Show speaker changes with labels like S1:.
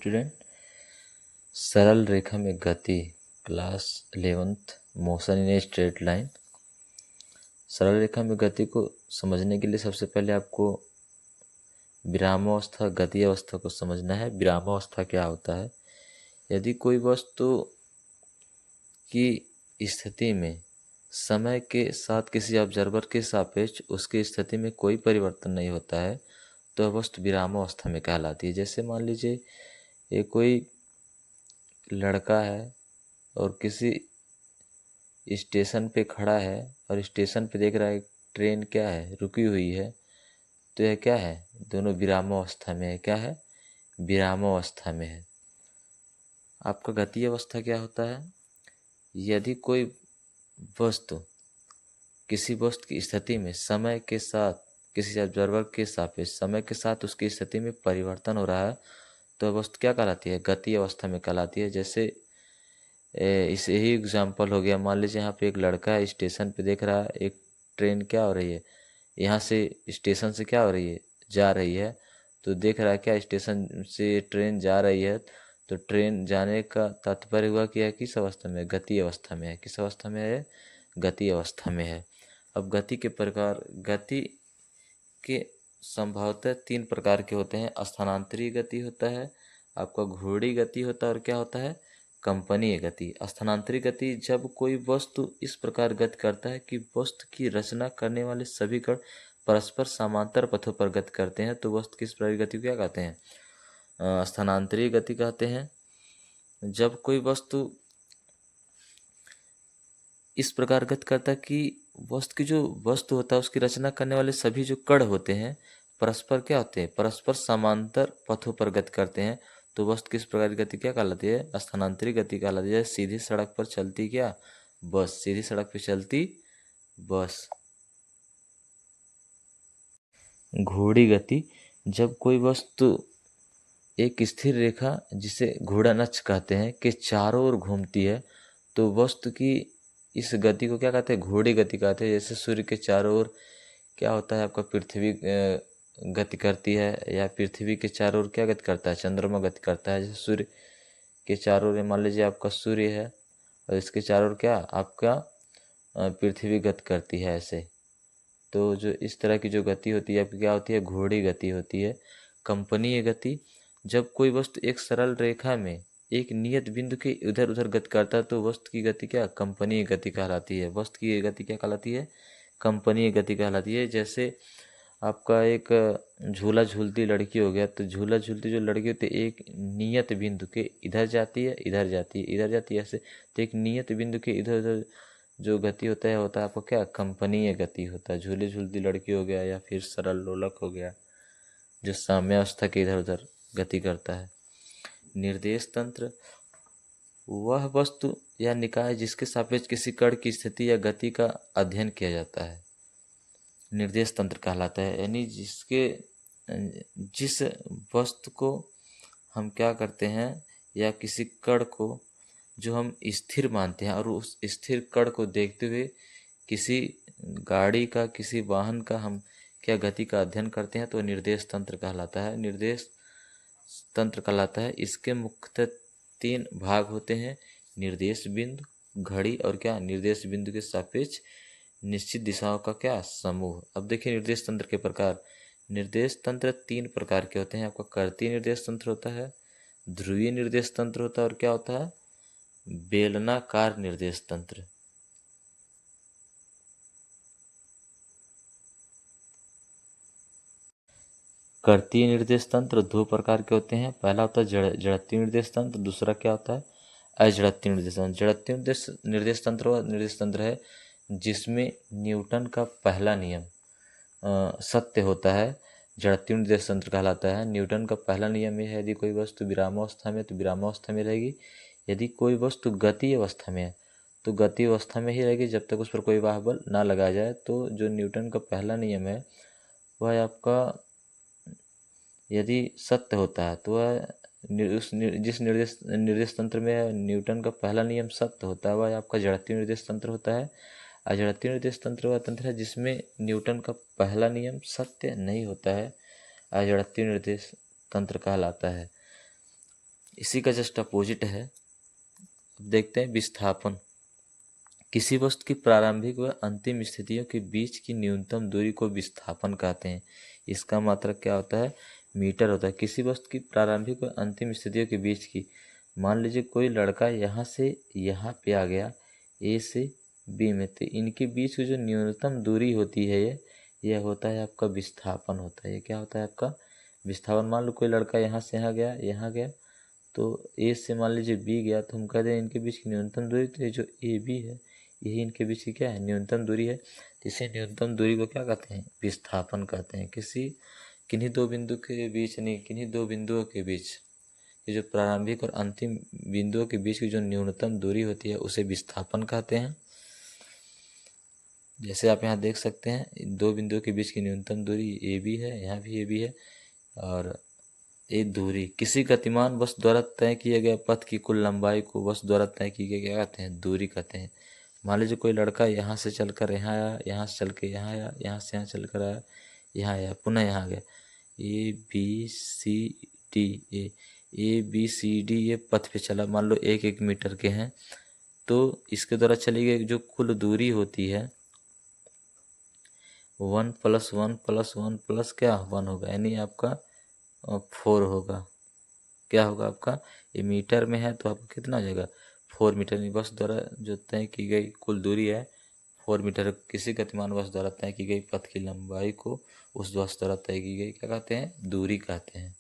S1: Student, सरल रेखा में गति class 11th motion in a straight line. सरल रेखा में गति को समझने के लिए सबसे पहले आपको विरामावस्था गति अवस्था को समझना है। विरामावस्था क्या होता है? यदि कोई वस्तु की स्थिति में समय के साथ किसी ऑब्जर्वर के सापेक्ष उसकी स्थिति में कोई परिवर्तन नहीं होता है तो वह वस्तु विरामावस्था में कहलाती है। जैसे मान लीजिए ये कोई लड़का है और किसी स्टेशन पे खड़ा है और स्टेशन पे देख रहा है ट्रेन क्या है, रुकी हुई है, तो यह क्या है? दोनों विरामावस्था में है। क्या है? विरामावस्था में है। आपका गति अवस्था क्या होता है? यदि कोई वस्तु किसी वस्तु की स्थिति में समय के साथ किसी ऑब्जर्वर के सापेक्ष समय के साथ उसकी स्थिति में परिवर्तन हो रहा है तो वस्तु क्या कहलाती है? गति अवस्था में कहलाती है। जैसे इस यही एग्जाम्पल हो गया। मान लीजिए यहाँ पे एक लड़का है, स्टेशन पे देख रहा है एक ट्रेन क्या हो रही है, यहाँ से स्टेशन से क्या हो रही है, जा रही है। तो देख रहा है क्या स्टेशन से ट्रेन जा रही है, तो ट्रेन जाने का तात्पर्य हुआ कि यह किस अवस्था में है? गति अवस्था में है। किस अवस्था में है? गति अवस्था में है। अब गति के प्रकार, गति के संभवतः 3 प्रकार के होते हैं। स्थानांतरीय गति होता है, आपका घूर्णी गति होता है, और क्या होता है? कंपनीय गति। स्थानांतरित गति जब कोई वस्तु इस प्रकार गति करता है कि वस्तु की रचना करने वाले सभी कण परस्पर समांतर पथों पर गति करते हैं तो वस्तु की इस प्रकार गति को क्या कहते हैं? स्थानांतरित गति कहते हैं। जब कोई वस्तु इस प्रकार गति करता है कि वस्तु की जो वस्तु होता है उसकी रचना करने वाले सभी जो कण होते हैं परस्पर क्या होते हैं? परस्पर समांतर पथों पर गति करते हैं तो वस्तु किस प्रकार की गति क्या कहलाती है? स्थानांतरित गति कहलाती है। सीधी सड़क पर चलती क्या? बस। सीधी सड़क पर चलती बस। घूर्णी गति जब कोई वस्तु एक स्थिर रेखा जिसे घूर्णन अक्ष कहते हैं के चारों ओर घूमती है तो वस्तु की इस गति को क्या कहते हैं? घूर्णी गति कहते हैं। जैसे सूर्य के चारों ओर क्या होता है? आपका पृथ्वी गति करती है, या पृथ्वी के चारों ओर क्या गति करता है? चंद्रमा गति करता है। जैसे सूर्य के चारों ओर मान लीजिए आपका सूर्य है और इसके चारों ओर क्या आपका पृथ्वी गति करती है ऐसे। तो जो इस तरह की जो गति होती है आपकी क्या होती है? घूर्णी गति होती है। कंपनीय गति जब कोई वस्तु एक सरल रेखा में एक नियत बिंदु के इधर उधर गति करता है तो वस्तु की गति क्या? कंपनीय गति कहलाती है। वस्तु की गति क्या कहलाती है? कंपनीय गति कहलाती है। जैसे आपका एक झूला झूलती लड़की हो गया, तो झूला झूलती जो लड़की होती है एक नियत बिंदु के इधर जाती है, इधर जाती है, इधर जाती है ऐसे। तो एक नियत बिंदु के इधर उधर जो गति होता है आपको क्या? कंपनीय गति होता है। झूले झूलती लड़की हो गया या फिर सरल लोलक हो गया जो साम्यावस्था के इधर उधर गति करता है। निर्देश तंत्र वह वस्तु या निकाय जिसके सापेक्ष किसी कण की स्थिति या गति का अध्ययन किया जाता है निर्देश तंत्र कहलाता है। यानी जिस वस्तु को हम क्या करते हैं या किसी कण को जो हम स्थिर मानते हैं और उस स्थिर कण को देखते हुए किसी गाड़ी का किसी वाहन का हम क्या गति का अध्ययन करते हैं तो निर्देश तंत्र कहलाता है। निर्देश तंत्र कहलाता है। इसके मुख्यतः 3 भाग होते हैं: निर्देश बिंदु, घड़ी और क्या? निर्देश बिंदु के सापेक्ष निश्चित दिशाओं का क्या? समूह। अब देखिए निर्देश तंत्र के प्रकार। निर्देश तंत्र 3 प्रकार के होते हैं। आपका कर्तीय निर्देश तंत्र होता है, ध्रुवीय निर्देश तंत्र होता है और क्या होता है? बेलनाकार निर्देश तंत्र। कर्तीय निर्देश तंत्र 2 प्रकार के होते हैं। पहला होता है जड़त्वीय निर्देश तंत्र, दूसरा क्या होता है? अजड़त्वीय निर्देश तंत्र। जड़त्वीय निर्देश तंत्र वह निर्देश तंत्र है जिसमें न्यूटन का पहला नियम सत्य होता है। जड़त्वीय निर्देश तंत्र कहलाता है। न्यूटन का पहला नियम यह है, यदि कोई वस्तु विरामावस्था में तो विरामावस्था में रहेगी, यदि कोई वस्तु गति अवस्था में है तो गति अवस्था में ही रहेगी जब तक उस पर कोई बाह्य बल ना लगाया जाए। तो जो न्यूटन का पहला नियम है वह आपका यदि सत्य होता है तो वह जिस निर्देश तंत्र में न्यूटन का पहला नियम सत्य होता है वह आपका जड़त्वीय निर्देश तंत्र होता है। अजड़त्वीय निर्देश तंत्र वह तंत्र है जिसमें न्यूटन का पहला नियम सत्य नहीं होता है, अजड़त्वीय निर्देश तंत्र कहलाता है। इसी का जस्ट अपोजिट है। अब देखते हैं विस्थापन। किसी वस्तु की प्रारंभिक व अंतिम स्थितियों के बीच की न्यूनतम दूरी को विस्थापन कहते हैं। इसका मात्रक क्या होता है? मीटर होता है। किसी वस्तु की प्रारंभिक व अंतिम स्थितियों के बीच की, मान लीजिए कोई लड़का यहाँ से यहाँ पे आ गया, ए से बी में, तो इनके बीच की जो न्यूनतम दूरी होती है यह होता है आपका विस्थापन होता है। ये क्या होता है आपका? विस्थापन। मान लो कोई लड़का यहाँ से यहाँ गया, तो ए से मान लीजिए बी गया, तो हम कहते हैं इनके बीच की न्यूनतम दूरी, तो ये जो ए बी है यही इनके बीच की क्या है? न्यूनतम दूरी है। तो इसे न्यूनतम दूरी को क्या कहते हैं? विस्थापन कहते हैं। किन्हीं दो बिंदु के बीच नहीं, किन्हीं दो बिंदुओं के बीच ये जो प्रारंभिक और अंतिम बिंदुओं के बीच की जो न्यूनतम दूरी होती है उसे विस्थापन कहते हैं। जैसे आप यहाँ देख सकते हैं, दो बिंदुओं के बीच की न्यूनतम दूरी ए बी है, यहाँ भी ए बी है, और ये दूरी किसी गतिमान वस्तु द्वारा तय किए गए पथ की कुल लंबाई को वस्तु द्वारा तय की गई क्या कहते हैं? दूरी कहते हैं। मान लीजिए कोई लड़का यहाँ से चलकर यहाँ आया, यहाँ से चल के यहाँ आया, यहाँ से यहाँ चलकर आया, यहाँ आया, पुनः यहाँ गया। A B C D, A B C D ये पथ पे चला, मान लो 1-1 मीटर के हैं, तो इसके द्वारा चली गई जो कुल दूरी होती है 1 + 1 + 1 प्लस क्या 1 होगा, यानी आपका 4 होगा। क्या होगा आपका? ये मीटर में है तो आपका कितना हो जाएगा? 4 मीटर। वस्तु द्वारा जो तय की गई कुल दूरी है 4 मीटर। किसी गतिमान वस्तु द्वारा तय की गई पथ की लंबाई को उस वस्तु द्वारा तय की गई क्या कहते हैं? दूरी कहते हैं।